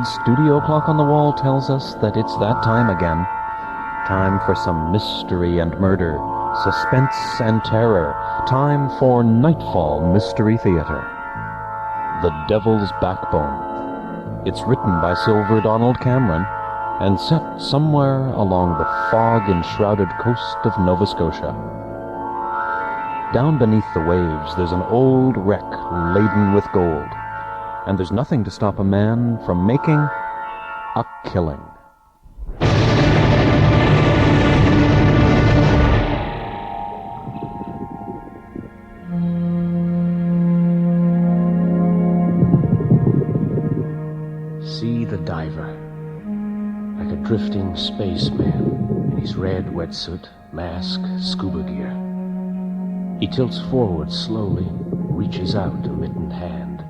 old studio clock on the wall tells us that it's that time again. Time for some mystery and murder, suspense and terror. Time for Nightfall Mystery Theater. The Devil's Backbone. It's written by Sylver Donald Cameron and set somewhere along the fog-enshrouded coast of Nova Scotia. Down beneath the waves, there's an old wreck laden with gold, and there's nothing to stop a man from making a killing. See the diver, like a drifting spaceman in his red wetsuit, mask, scuba gear. He tilts forward slowly, reaches out a mittened hand.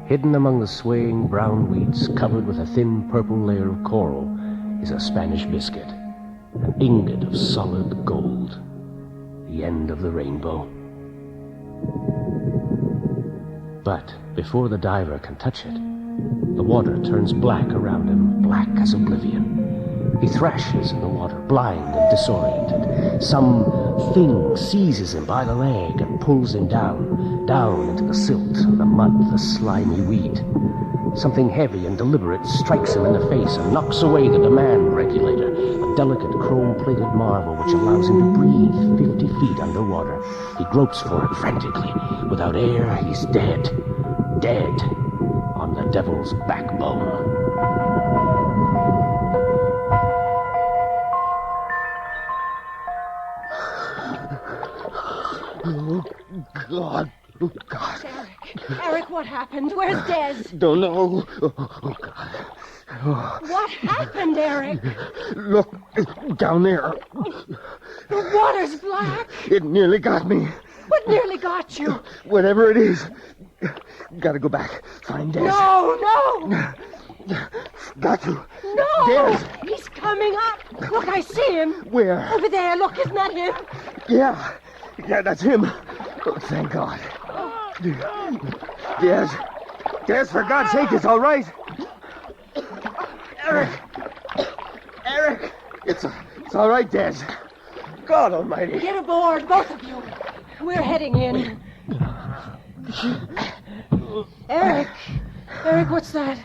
Hidden among the swaying brown weeds covered with a thin purple layer of coral is a Spanish biscuit, an ingot of solid gold, the end of the rainbow. But before the diver can touch it, the water turns black around him, black as oblivion. He thrashes in the water, blind and disoriented. Some thing seizes him by the leg and pulls him down, down into the silt, the mud, the slimy weed. Something heavy and deliberate strikes him in the face and knocks away the demand regulator, a delicate chrome-plated marvel which allows him to breathe 50 feet underwater. He gropes for it frantically. Without air, he's dead. Dead on the Devil's Backbone. Oh, God. Oh, God. Eric, what happened? Where's Des? Don't know. Oh, God. Oh. What happened, Eric? Look, down there. The water's black. It nearly got me. What nearly got you? Whatever it is. Gotta go back. Find Des. No. Got to. No. Des. He's coming up. Look, I see him. Where? Over there. Look, isn't that him? Yeah, that's him. Oh, thank God. Des, for God's sake, it's all right. Eric, it's all right, Des. God Almighty. Get aboard, both of you. We're heading in. Eric, what's that?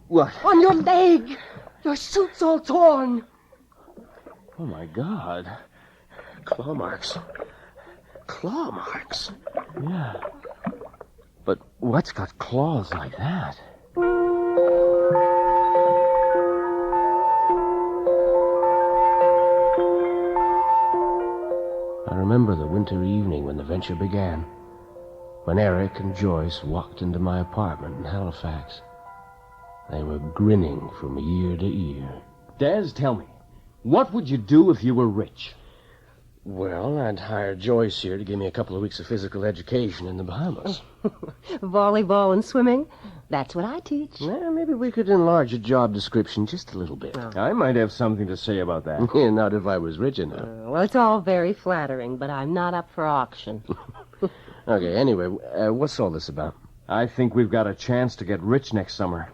What? On your leg. Your suit's all torn. Oh, my God. Claw marks. Yeah. But what's got claws like that? I remember the winter evening when the venture began, when Eric and Joyce walked into my apartment in Halifax. They were grinning from ear to ear. Des, tell me, what would you do if you were rich? Well, I'd hire Joyce here to give me a couple of weeks of physical education in the Bahamas. Volleyball and swimming. That's what I teach. Well, maybe we could enlarge a job description just a little bit. I might have something to say about that. Yeah, not if I was rich enough. Well, it's all very flattering, but I'm not up for auction. Okay, anyway, what's all this about? I think we've got a chance to get rich next summer.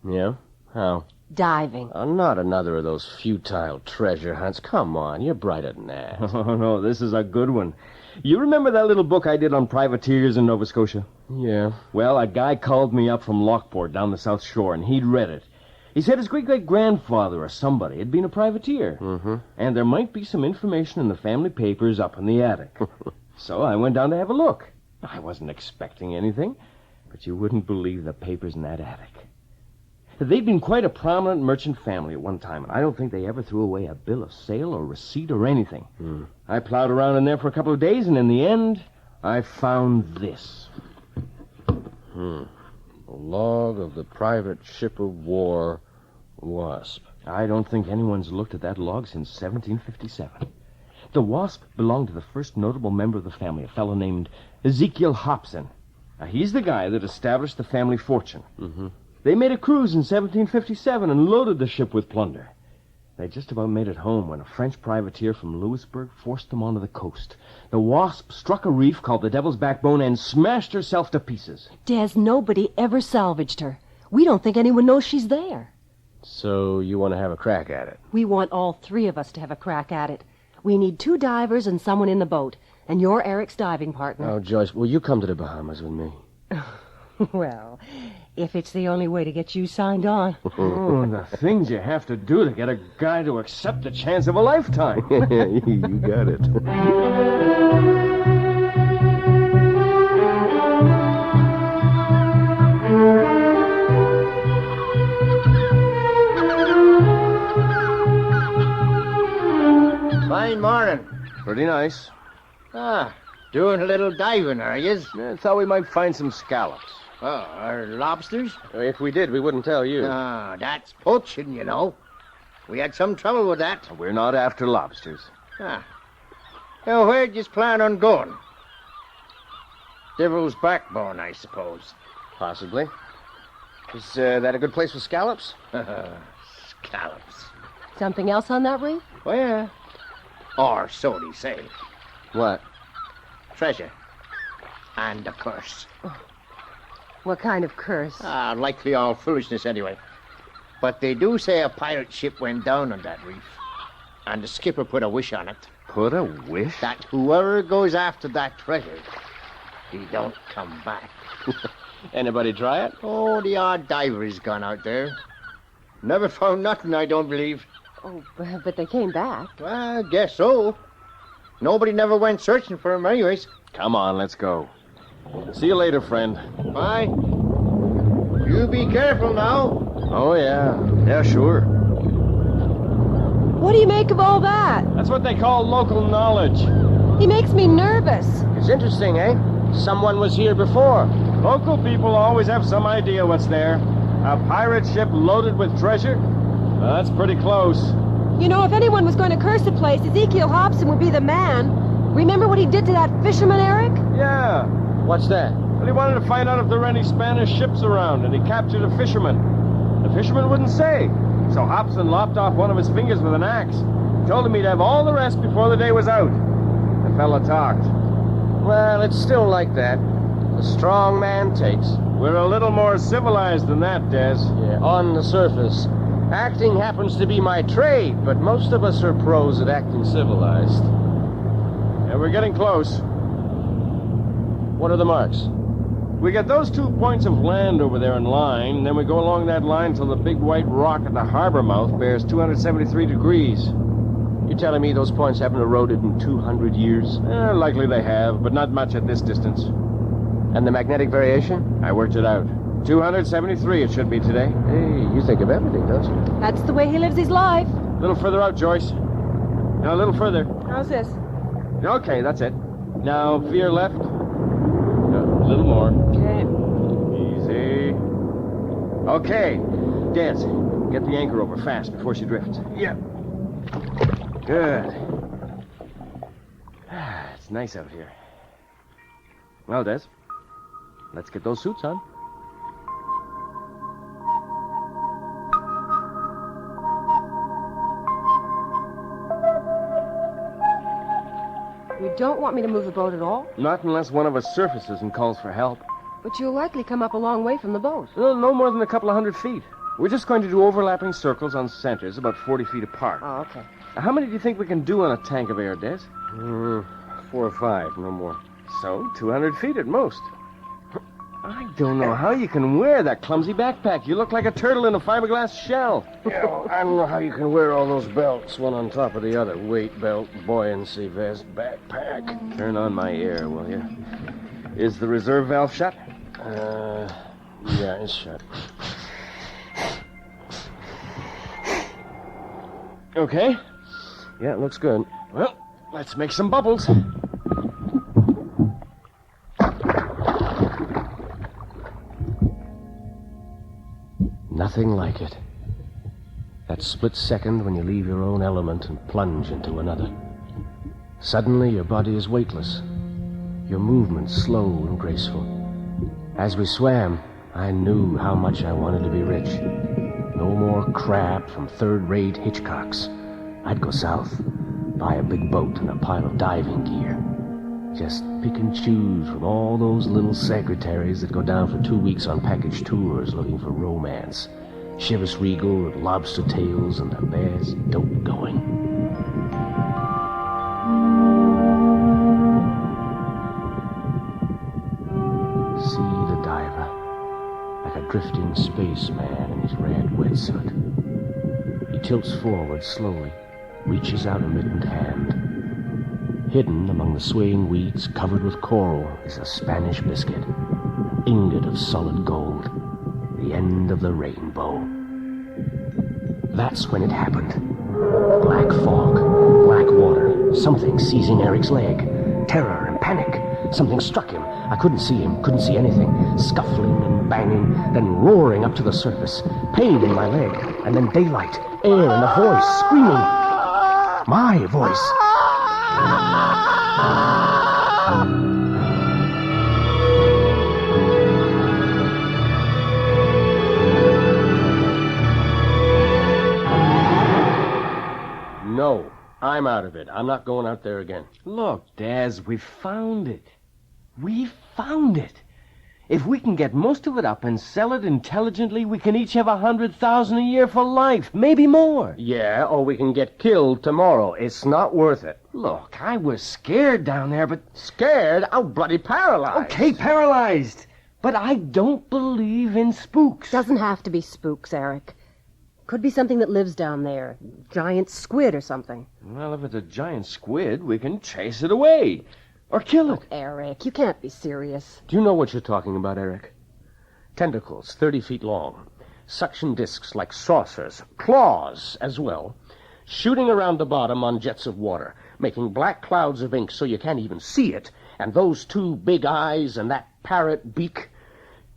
Yeah? How? Diving. Not another of those futile treasure hunts. Come on, you're brighter than that. Oh, no, this is a good one. You remember that little book I did on privateers in Nova Scotia? Yeah. Well, a guy called me up from Lockport down the South Shore, and he'd read it. He said his great-great-grandfather or somebody had been a privateer. Mm-hmm. And there might be some information in the family papers up in the attic. So I went down to have a look. I wasn't expecting anything, but you wouldn't believe the papers in that attic. They'd been quite a prominent merchant family at one time, and I don't think they ever threw away a bill of sale or receipt or anything. I plowed around in there for a couple of days, and in the end, I found this. A log of the private ship of war, Wasp. I don't think anyone's looked at that log since 1757. The Wasp belonged to the first notable member of the family, a fellow named Ezekiel Hobson. Now, he's the guy that established the family fortune. Mm-hmm. They made a cruise in 1757 and loaded the ship with plunder. They just about made it home when a French privateer from Louisburg forced them onto the coast. The Wasp struck a reef called the Devil's Backbone and smashed herself to pieces. Des, nobody ever salvaged her. We don't think anyone knows she's there. So you want to have a crack at it? We want all three of us to have a crack at it. We need 2 divers and someone in the boat. And you're Eric's diving partner. Oh, Joyce, will you come to the Bahamas with me? Well, if it's the only way to get you signed on. Oh, the things you have to do to get a guy to accept the chance of a lifetime. You got it. Fine morning. Pretty nice. Doing a little diving, are yous? I thought we might find some scallops. Oh, are lobsters? If we did, we wouldn't tell you. That's poaching, you know. We had some trouble with that. We're not after lobsters. Now, where'd yous plan on going? Devil's Backbone, I suppose. Possibly. Is that a good place for scallops? Scallops. Something else on that reef? Oh, yeah. Or so they say. What? Treasure. And a curse. What kind of curse? Likely all foolishness anyway. But they do say a pirate ship went down on that reef. And the skipper put a wish on it. Put a wish? That whoever goes after that treasure, he don't come back. Anybody try it? Oh, the odd diver's gone out there. Never found nothing, I don't believe. Oh, but they came back. Well, I guess so. Nobody never went searching for him anyways. Come on, let's go. See you later, friend. Bye. You be careful now. Oh, yeah. Yeah, sure. What do you make of all that? That's what they call local knowledge. He makes me nervous. It's interesting, eh? Someone was here before. Local people always have some idea what's there. A pirate ship loaded with treasure? Well, that's pretty close. You know, if anyone was going to curse the place, Ezekiel Hobson would be the man. Remember what he did to that fisherman, Eric? Yeah. What's that? Well, he wanted to find out if there were any Spanish ships around, and he captured a fisherman. The fisherman wouldn't say, so Hobson lopped off one of his fingers with an axe. Told him he'd have all the rest before the day was out. The fella talked. Well, it's still like that. The strong man takes. We're a little more civilized than that, Des. Yeah, on the surface. Acting happens to be my trade, but most of us are pros at acting civilized. Yeah, we're getting close. What are the marks? We get those 2 points of land over there in line, then we go along that line till the big white rock at the harbor mouth bears 273 degrees. You telling me those points haven't eroded in 200 years? Likely they have, but not much at this distance. And the magnetic variation? I worked it out. 273 it should be today. Hey, you think of everything, don't you? That's the way he lives his life. A little further out, Joyce. Now, a little further. How's this? Okay, that's it. Now, veer left. A little more. Okay. Easy. Okay. Des, get the anchor over fast before she drifts. Yeah. Good. It's nice out here. Well, Des, let's get those suits on. You don't want me to move the boat at all? Not unless one of us surfaces and calls for help. But you'll likely come up a long way from the boat. Well, no more than a couple of 100 feet. We're just going to do overlapping circles on centers about 40 feet apart. Oh, okay. How many do you think we can do on a tank of air, Des? 4 or 5, no more. So, 200 feet at most. I don't know how you can wear that clumsy backpack. You look like a turtle in a fiberglass shell. Yeah, I don't know how you can wear all those belts, one on top of the other. Weight belt, buoyancy vest, backpack. Turn on my air, will you? Is the reserve valve shut? Yeah, it's shut. Okay. Yeah, it looks good. Well, let's make some bubbles. Nothing like it. That split second when you leave your own element and plunge into another. Suddenly, your body is weightless. Your movement slow and graceful. As we swam, I knew how much I wanted to be rich. No more crap from third-rate Hitchcocks. I'd go south, buy a big boat and a pile of diving gear. Just pick and choose from all those little secretaries that go down for 2 weeks on package tours looking for romance. Chivas Regal and lobster tails and the best dope going. See the diver, like a drifting spaceman in his red wetsuit. He tilts forward slowly, reaches out a mittened hand. Hidden among the swaying weeds covered with coral is a Spanish biscuit, an ingot of solid gold, the end of the rainbow. That's when it happened. Black fog, black water, something seizing Eric's leg. Terror and panic. Something struck him. I couldn't see him, couldn't see anything. Scuffling and banging, then roaring up to the surface. Pain in my leg, and then daylight, air, and a voice screaming. My voice. No, I'm out of it. I'm not going out there again. Look, Daz, we found it. We found it. If we can get most of it up and sell it intelligently, we can each have $100,000 a year for life, maybe more. Yeah, or we can get killed tomorrow. It's not worth it. Look, I was scared down there, but... Scared? I'm bloody paralyzed. Okay, paralyzed. But I don't believe in spooks. Doesn't have to be spooks, Eric. Could be something that lives down there. Giant squid or something. Well, if it's a giant squid, we can chase it away. Or kill it. Eric, you can't be serious. Do you know what you're talking about, Eric? Tentacles 30 feet long. Suction discs like saucers. Claws as well. Shooting around the bottom on jets of water. Making black clouds of ink so you can't even see it. And those two big eyes and that parrot beak.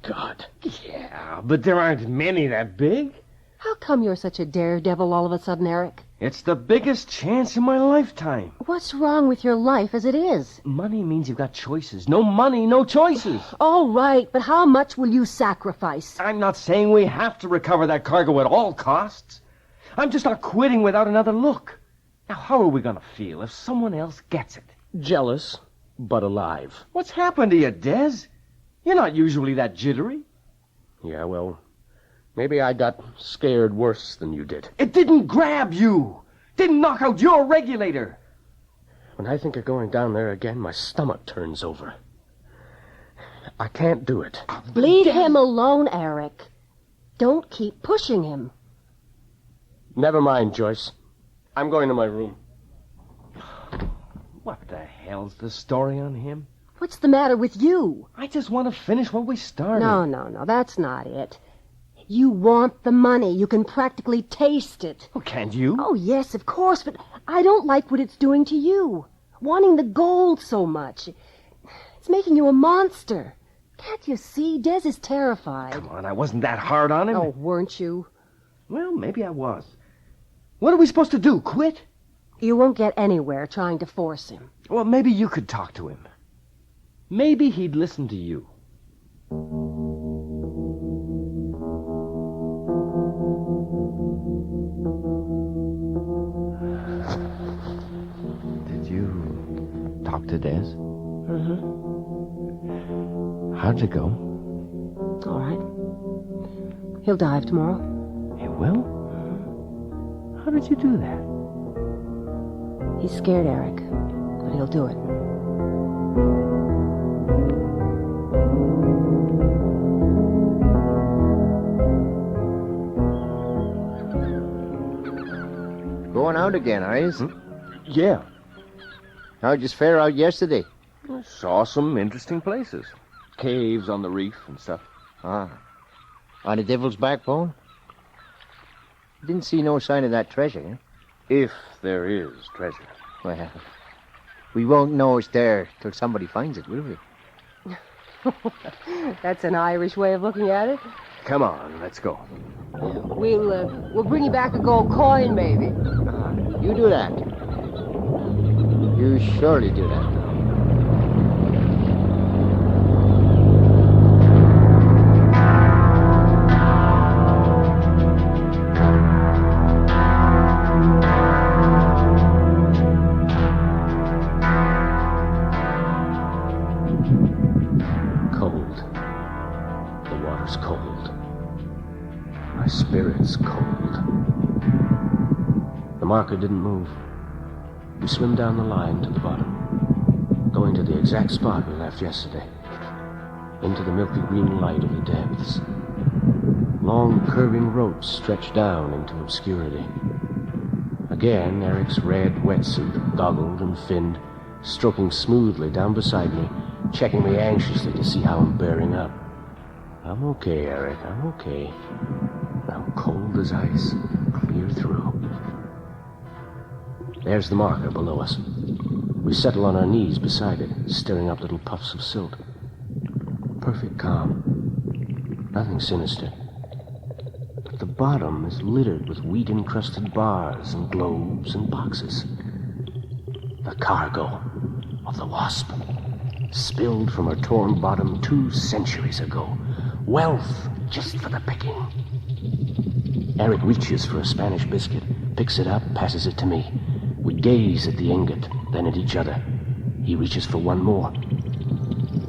God. Yeah, but there aren't many that big. How come you're such a daredevil all of a sudden, Eric? It's the biggest chance in my lifetime. What's wrong with your life as it is? Money means you've got choices. No money, no choices. All right, but how much will you sacrifice? I'm not saying we have to recover that cargo at all costs. I'm just not quitting without another look. Now, how are we going to feel if someone else gets it? Jealous, but alive. What's happened to you, Des? You're not usually that jittery. Yeah, well, maybe I got scared worse than you did. It didn't grab you. Didn't knock out your regulator. When I think of going down there again, my stomach turns over. I can't do it. Leave him alone, Eric. Don't keep pushing him. Never mind, Joyce. I'm going to my room. What the hell's the story on him? What's the matter with you? I just want to finish what we started. No, that's not it. You want the money. You can practically taste it. Oh, can't you? Oh, yes, of course, but I don't like what it's doing to you. Wanting the gold so much. It's making you a monster. Can't you see? Des is terrified. Come on, I wasn't that hard on him. Oh, weren't you? Well, maybe I was. What are we supposed to do, quit? You won't get anywhere trying to force him. Well, maybe you could talk to him. Maybe he'd listen to you. Did you talk to Des? Mm-hmm. How'd it go? All right. He'll dive tomorrow. He will? How did you do that? He's scared, Eric, but he'll do it. Going out again, are you? Yeah. How'd you fare out yesterday? I saw some interesting places. Caves on the reef and stuff. Ah. On the Devil's Backbone? Didn't see no sign of that treasure, eh? If there is treasure. Well, we won't know it's there till somebody finds it, will we? That's an Irish way of looking at it. Come on, let's go. We'll bring you back a gold coin, maybe. You do that. You surely do that. cold. The marker didn't move. We swim down the line to the bottom, going to the exact spot we left yesterday, into the milky green light of the depths. Long curving ropes stretched down into obscurity. Again, Eric's red wetsuit, goggled and finned, stroking smoothly down beside me, checking me anxiously to see how I'm bearing up. I'm okay, Eric, I'm okay. I'm cold as ice, clear through. There's the marker below us. We settle on our knees beside it, stirring up little puffs of silt. Perfect calm. Nothing sinister. But the bottom is littered with wheat-encrusted bars and globes and boxes. The cargo of the Wasp, spilled from her torn bottom 2 centuries ago. Wealth just for the picking. Eric reaches for a Spanish biscuit, picks it up, passes it to me. We gaze at the ingot, then at each other. He reaches for one more.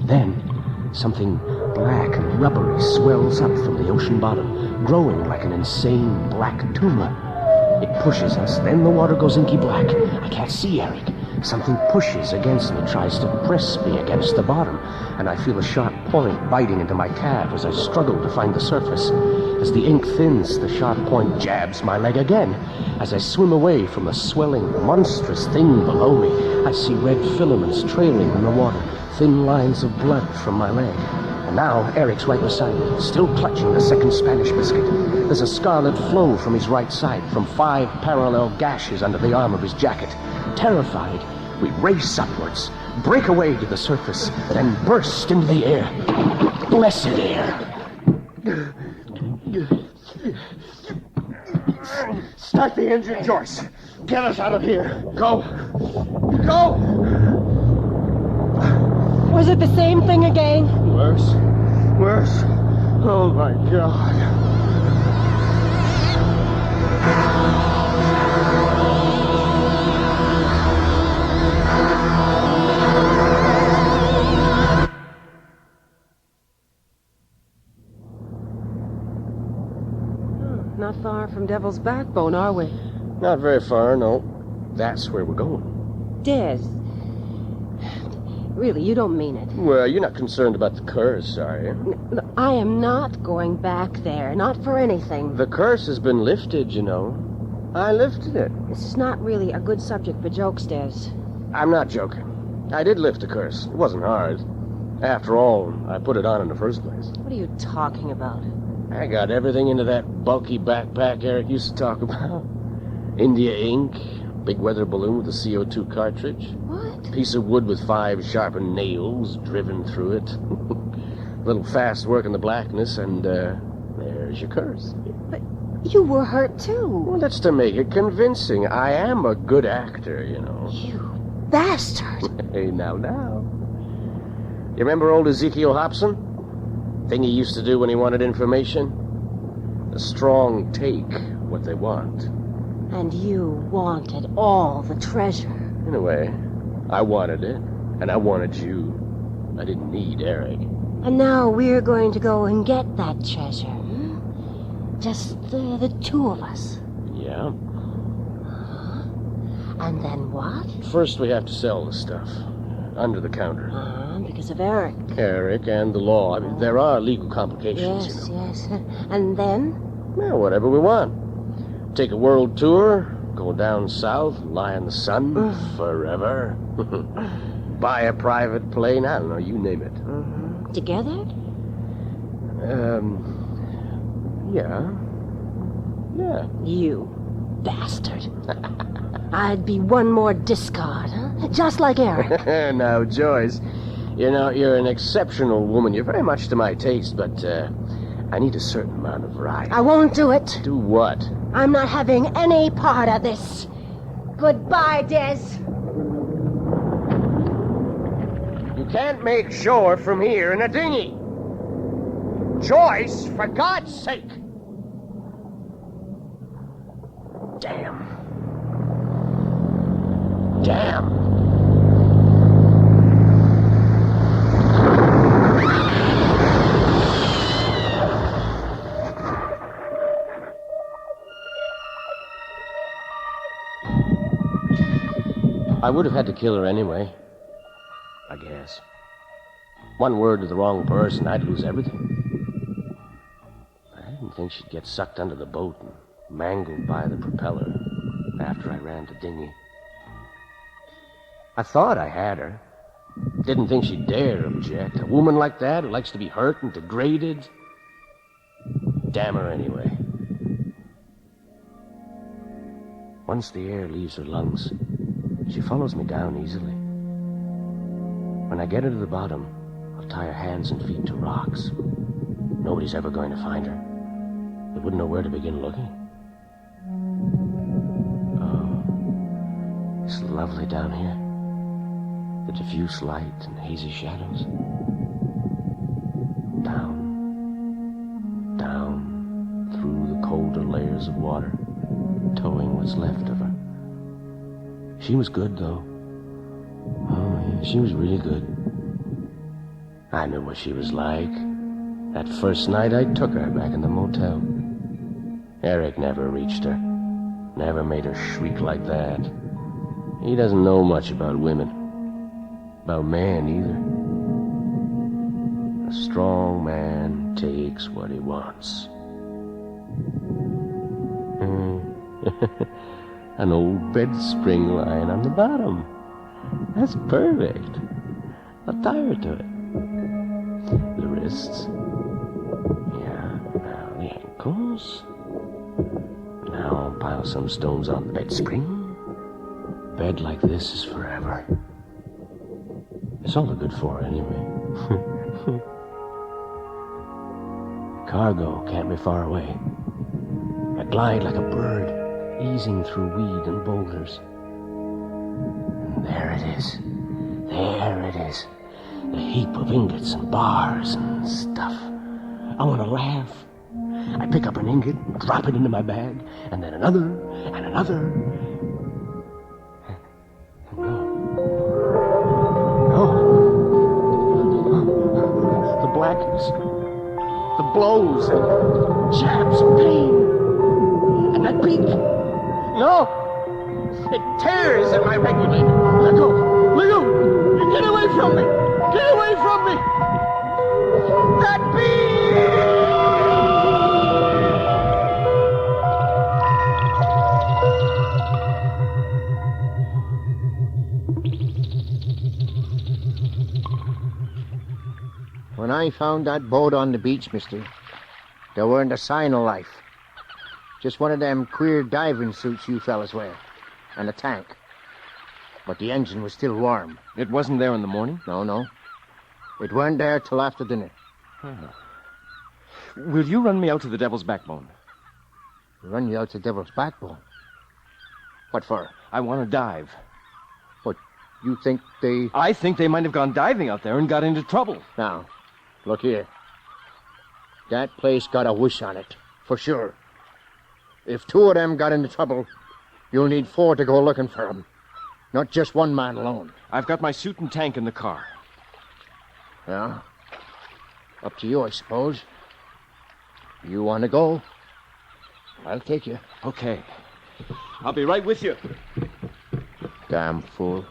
Then, something black and rubbery swells up from the ocean bottom, growing like an insane black tumor. It pushes us, then the water goes inky black. I can't see Eric. Something pushes against me, tries to press me against the bottom, and I feel a sharp point biting into my calf as I struggle to find the surface. As the ink thins, the sharp point jabs my leg again. As I swim away from the swelling, monstrous thing below me, I see red filaments trailing in the water, thin lines of blood from my leg. And now Eric's right beside me, still clutching the second Spanish biscuit. There's a scarlet flow from his right side, from 5 parallel gashes under the arm of his jacket. Terrified, we race upwards, break away to the surface, then burst into the air. Blessed air. Start the engine, Joyce. Get us out of here. Go. Go! Was it the same thing again? Worse. Worse. Oh, my God. Not far from Devil's Backbone, are we? Not very far, no. That's where we're going. Des. Really, you don't mean it. Well, you're not concerned about the curse, are you? No, I am not going back there. Not for anything. The curse has been lifted, you know. I lifted it. This is not really a good subject for jokes, Des. I'm not joking. I did lift the curse. It wasn't hard. After all, I put it on in the first place. What are you talking about? I got everything into that bulky backpack Eric used to talk about. India ink, big weather balloon with a CO2 cartridge. What? Piece of wood with 5 sharpened nails driven through it. Little fast work in the blackness, and there's your curse. But you were hurt, too. Well, that's to make it convincing. I am a good actor, you know. You bastard. Hey, now. You remember old Ezekiel Hobson? Thing he used to do when he wanted information? The strong take what they want. And you wanted all the treasure. In a way, I wanted it, and I wanted you. I didn't need Eric. And now we're going to go and get that treasure. Hmm? Just the 2 of us. Yeah. And then what? First, we have to sell the stuff. Under the counter. Because of Eric. Eric and the law. I mean, there are legal complications, Yes, you know. yes. And then? Well, whatever we want. Take a world tour, go down south, lie in the sun forever. Buy a private plane, I don't know, you name it. Together? Yeah. You bastard. I'd be one more discard, huh? Just like Eric. Now, Joyce, you know, you're an exceptional woman. You're very much to my taste, but I need a certain amount of variety. I won't do it. Do what? I'm not having any part of this. Goodbye, Des. You can't make shore from here in a dinghy. Joyce, for God's sake. Damn. I would have had to kill her anyway. I guess. One word to the wrong person, I'd lose everything. I didn't think she'd get sucked under the boat and mangled by the propeller after I ran to dinghy. I thought I had her. Didn't think she'd dare object. A woman like that who likes to be hurt and degraded. Damn her anyway. Once the air leaves her lungs, she follows me down easily. When I get her to the bottom, I'll tie her hands and feet to rocks. Nobody's ever going to find her. They wouldn't know where to begin looking. Oh, it's lovely down here. The diffuse light and hazy shadows. Down, through the colder layers of water, towing what's left of her. She was good, though. Oh, yeah, she was really good. I knew what she was like. That first night I took her back in the motel. Eric never reached her. Never made her shriek like that. He doesn't know much about women. About man, either. A strong man takes what he wants. An old bed spring lying on the bottom. That's perfect. I'll tie her to it. The wrists. Yeah, now the ankles. Now I'll pile some stones on the bed spring. Bed like this is forever. It's all they're good for, anyway. Cargo can't be far away. I glide like a bird, easing through weed and boulders. And there it is. There it is. The heap of ingots and bars and stuff. I want to laugh. I pick up an ingot and drop it into my bag, and then another, and another. The blackness, the blows, and jabs of pain. And that beak, no, it tears at my regulator. Let go, let go, get away from me, get away from me. That beak! When I found that boat on the beach, mister, there weren't a sign of life. Just one of them queer diving suits you fellas wear. And a tank. But the engine was still warm. It wasn't there in the morning? No. It weren't there till after dinner. Will you run me out to the Devil's Backbone? Run you out to Devil's Backbone? What for? I want to dive. What, you think they... I think they might have gone diving out there and got into trouble. Now, look here. That place got a wish on it, for sure. If 2 of them got into trouble, you'll need 4 to go looking for them. Not just one man alone. I've got my suit and tank in the car. Yeah? Up to you, I suppose. You want to go? I'll take you. Okay. I'll be right with you. Damn fool.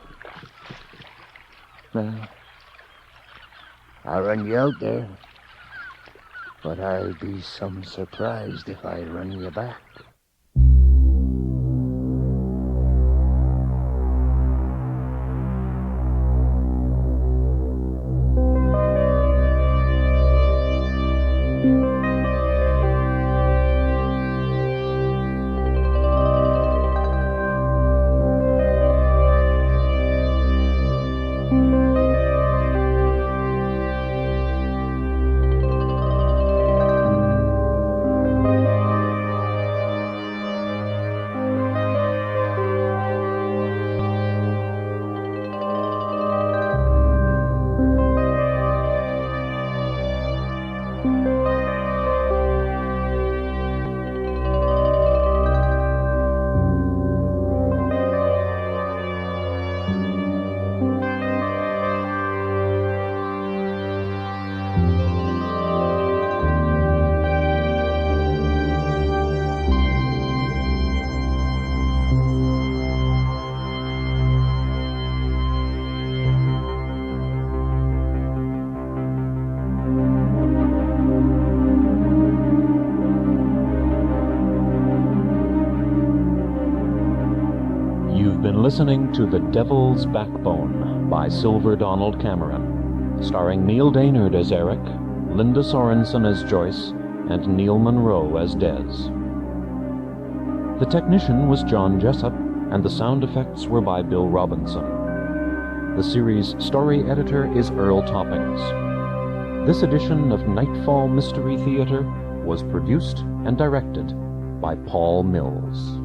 Now, I'll run you out there. But I'll be some surprised if I run you back. been listening to The Devil's Backbone by Silver Donald Cameron, starring Neil Daynard as Eric, Linda Sorensen as Joyce, and Neil Monroe as Des. The technician was John Jessup, and the sound effects were by Bill Robinson. The series' story editor is Earl Toppings. This edition of Nightfall Mystery Theater was produced and directed by Paul Mills.